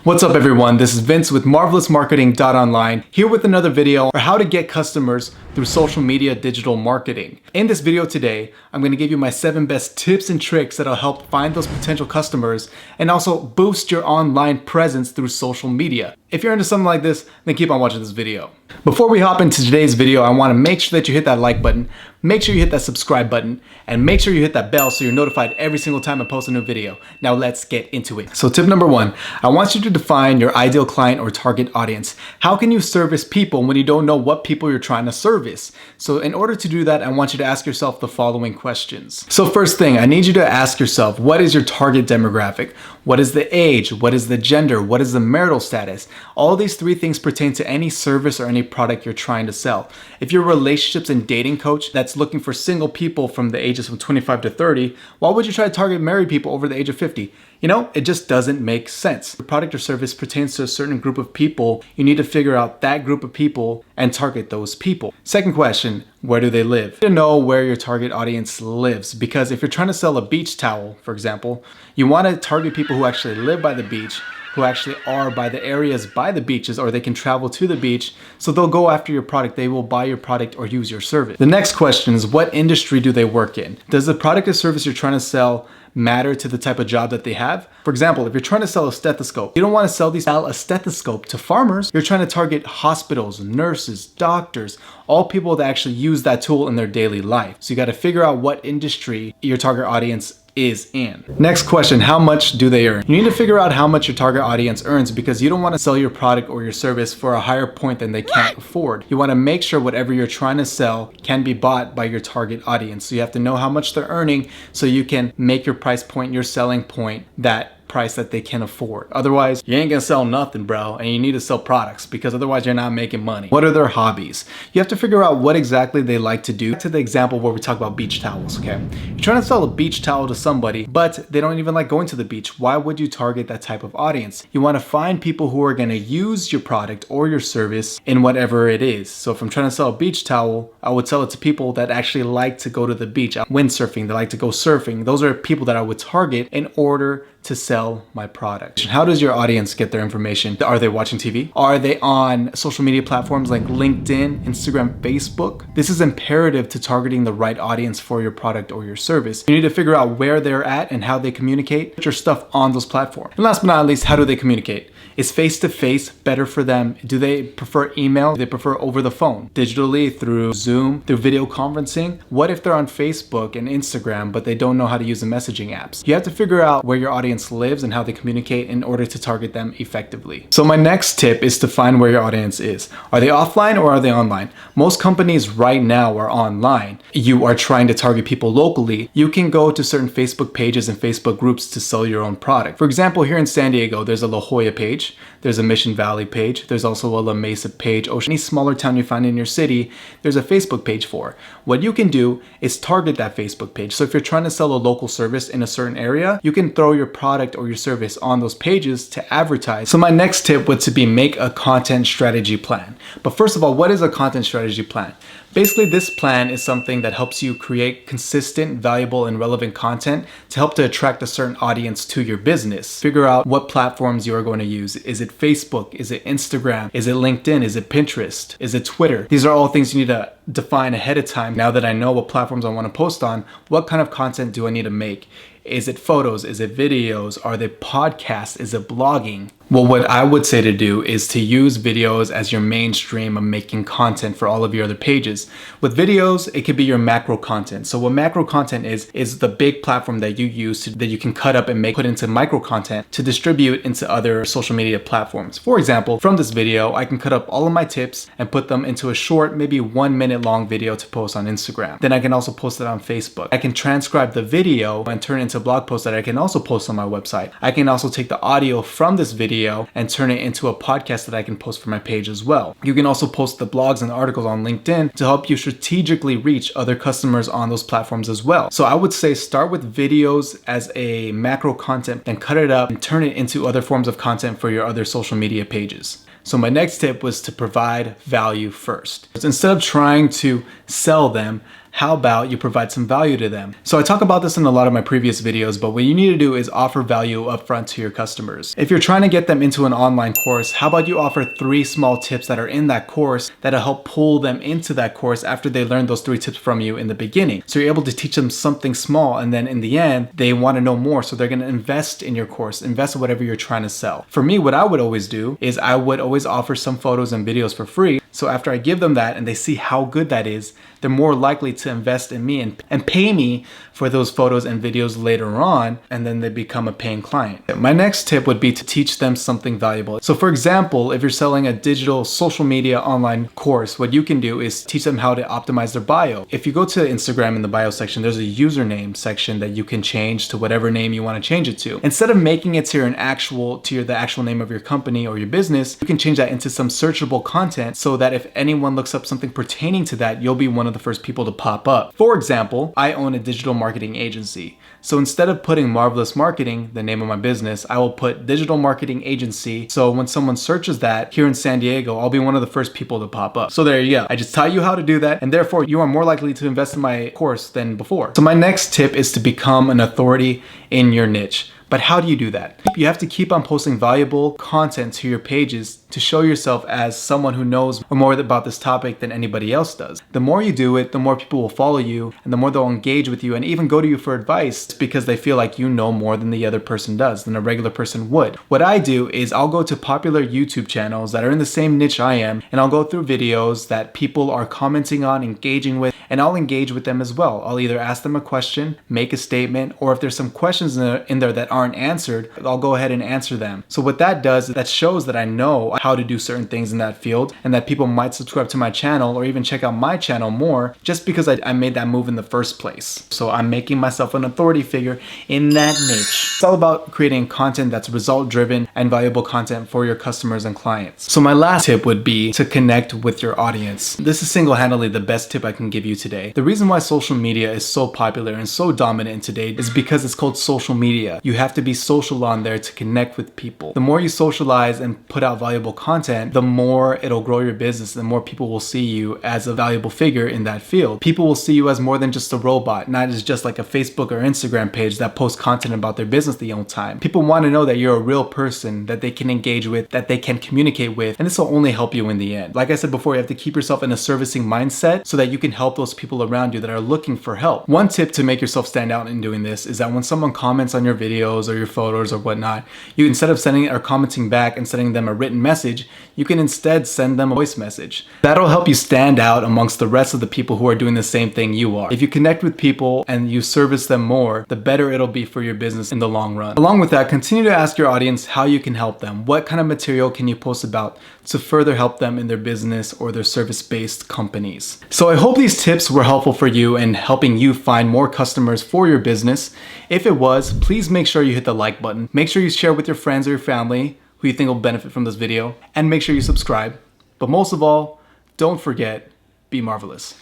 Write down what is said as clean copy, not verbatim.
What's up everyone, this is Vince with marvelousmarketing.online, here with another video on how to get customers through social media digital marketing. In this video today, I'm going to give you my 7 best tips and tricks that'll help find those potential customers and also boost your online presence through social media. If you're into something like this, then keep on watching this video. Before we hop into today's video, I want to make sure that you hit that like button, make sure you hit that subscribe button, and make sure you hit that bell so you're notified every single time I post a new video. Now let's get into it. So tip number 1, I want you to define your ideal client or target audience. How can you service people when you don't know what people you're trying to service? So in order to do that, I want you to ask yourself the following questions. So first thing, I need you to ask yourself, what is your target demographic? What is the age? What is the gender? What is the marital status? All these 3 things pertain to any service or any product you're trying to sell. If you're a relationships and dating coach that's looking for single people from the ages from 25 to 30, why would you try to target married people over the age of 50? You know, it just doesn't make sense. The product or service pertains to a certain group of people. You need to figure out that group of people and target those people. Second question, where do they live? You need to know where your target audience lives, because if you're trying to sell a beach towel, for example, you want to target people who actually live by the beach, who actually are by the areas by the beaches, or they can travel to the beach, so they'll go after your product, they will buy your product or use your service. The next question is, what industry do they work in? Does the product or service you're trying to sell matter to the type of job that they have? For example, if you're trying to sell a stethoscope, you don't want to sell a stethoscope to farmers. You're trying to target hospitals, nurses, doctors, all people that actually use that tool in their daily life. So you got to figure out what industry your target audience is in. Next question, how much do they earn? You need to figure out how much your target audience earns, because you don't want to sell your product or your service for a higher point than they can't afford. You want to make sure whatever you're trying to sell can be bought by your target audience. So you have to know how much they're earning so you can make your price point, your selling point, that price that they can afford. Otherwise, you ain't gonna sell nothing, bro, and you need to sell products, because otherwise you're not making money. What are their hobbies? You have to figure out what exactly they like to do. To the example where we talk about beach towels, okay? You're trying to sell a beach towel to somebody, but they don't even like going to the beach. Why would you target that type of audience? You want to find people who are gonna use your product or your service in whatever it is. So if I'm trying to sell a beach towel, I would sell it to people that actually like to go to the beach, windsurfing, they like to go surfing. Those are people that I would target in order to sell my product. How does your audience get their information? Are they watching TV? Are they on social media platforms like LinkedIn, Instagram, Facebook? This is imperative to targeting the right audience for your product or your service. You need to figure out where they're at and how they communicate. Put your stuff on those platforms. And last but not least, how do they communicate? Is face-to-face better for them? Do they prefer email? Do they prefer over the phone? Digitally, through Zoom, through video conferencing? What if they're on Facebook and Instagram, but they don't know how to use the messaging apps? You have to figure out where your audience lives and how they communicate in order to target them effectively. So my next tip is to find where your audience is. Are they offline or are they online? Most companies right now are online. You are trying to target people locally. You can go to certain Facebook pages and Facebook groups to sell your own product. For example, here in San Diego, there's a La Jolla page, there's a Mission Valley page, there's also a La Mesa page. Any smaller town you find in your city, there's a Facebook page for. What you can do is target that Facebook page. So if you're trying to sell a local service in a certain area, you can throw your product or your service on those pages to advertise. So my next tip would to be make a content strategy plan. But first of all, what is a content strategy plan? Basically, this plan is something that helps you create consistent, valuable, and relevant content to help to attract a certain audience to your business. Figure out what platforms you are going to use. Is it Facebook? Is it Instagram? Is it LinkedIn? Is it Pinterest? Is it Twitter? These are all things you need to define ahead of time. Now that I know what platforms I want to post on, what kind of content do I need to make? Is it photos? Is it videos? Are they podcasts? Is it blogging? Well, what I would say to do is to use videos as your mainstream of making content for all of your other pages. With videos, it could be your macro content. So what macro content is the big platform that you use that you can cut up and put into micro content to distribute into other social media platforms. For example, from this video, I can cut up all of my tips and put them into a short, maybe 1 minute long video to post on Instagram. Then I can also post it on Facebook. I can transcribe the video and turn it into a blog post that I can also post on my website. I can also take the audio from this video and turn it into a podcast that I can post for my page as well. You can also post the blogs and the articles on LinkedIn to help you strategically reach other customers on those platforms as well. So I would say start with videos as a macro content, then cut it up and turn it into other forms of content for your other social media pages. So my next tip was to provide value first. Instead of trying to sell them, how about you provide some value to them? So I talk about this in a lot of my previous videos, but what you need to do is offer value upfront to your customers. If you're trying to get them into an online course, how about you offer 3 small tips that are in that course that'll help pull them into that course after they learn those 3 tips from you in the beginning. So you're able to teach them something small, and then in the end, they want to know more. So they're going to invest in your course, invest in whatever you're trying to sell. For me, what I would always do is I would always offer some photos and videos for free. So after I give them that and they see how good that is, they're more likely to invest in me and pay me for those photos and videos later on, and then they become a paying client. My next tip would be to teach them something valuable. So for example, if you're selling a digital social media online course, what you can do is teach them how to optimize their bio. If you go to Instagram in the bio section, there's a username section that you can change to whatever name you want to change it to. Instead of making it to the actual name of your company or your business, you can change that into some searchable content so that if anyone looks up something pertaining to that, you'll be one of the first people to pop up. For example, I own a digital marketing agency. So instead of putting Marvelous Marketing, the name of my business, I will put digital marketing agency. So when someone searches that here in San Diego, I'll be one of the first people to pop up. So there you go. I just taught you how to do that, and therefore you are more likely to invest in my course than before. So my next tip is to become an authority in your niche. But how do you do that? You have to keep on posting valuable content to your pages to show yourself as someone who knows more about this topic than anybody else does. The more you do it, the more people will follow you, and the more they'll engage with you and even go to you for advice because they feel like you know more than the other person does, than a regular person would. What I do is I'll go to popular YouTube channels that are in the same niche I am, and I'll go through videos that people are commenting on, engaging with, and I'll engage with them as well. I'll either ask them a question, make a statement, or if there's some questions in there that aren't answered, I'll go ahead and answer them. So what that does is that shows that I know how to do certain things in that field, and that people might subscribe to my channel or even check out my channel more just because I made that move in the first place. So I'm making myself an authority figure in that niche. It's all about creating content that's result driven and valuable content for your customers and clients. So my last tip would be to connect with your audience. This is single-handedly the best tip I can give you today. The reason why social media is so popular and so dominant today is because it's called social media. You have to be social on there to connect with people. The more you socialize and put out valuable content, the more it'll grow your business, the more people will see you as a valuable figure in that field. People will see you as more than just a robot, not as just like a Facebook or Instagram page that posts content about their business the whole time. People want to know that you're a real person that they can engage with, that they can communicate with, and this will only help you in the end. Like I said before, you have to keep yourself in a servicing mindset so that you can help those people around you that are looking for help. One tip to make yourself stand out in doing this is that when someone comments on your videos or your photos or whatnot, you, instead of sending or commenting back and sending them a written message, you can instead send them a voice message. That'll help you stand out amongst the rest of the people who are doing the same thing you are. If you connect with people and you service them more, the better it'll be for your business in the long run. Along with that, continue to ask your audience how you can help them. What kind of material can you post about to further help them in their business or their service-based companies? So I hope these tips were helpful for you in helping you find more customers for your business. If it was, please make sure you hit the like button. Make sure you share with your friends or your family who you think will benefit from this video, and make sure you subscribe. But most of all, don't forget, be marvelous.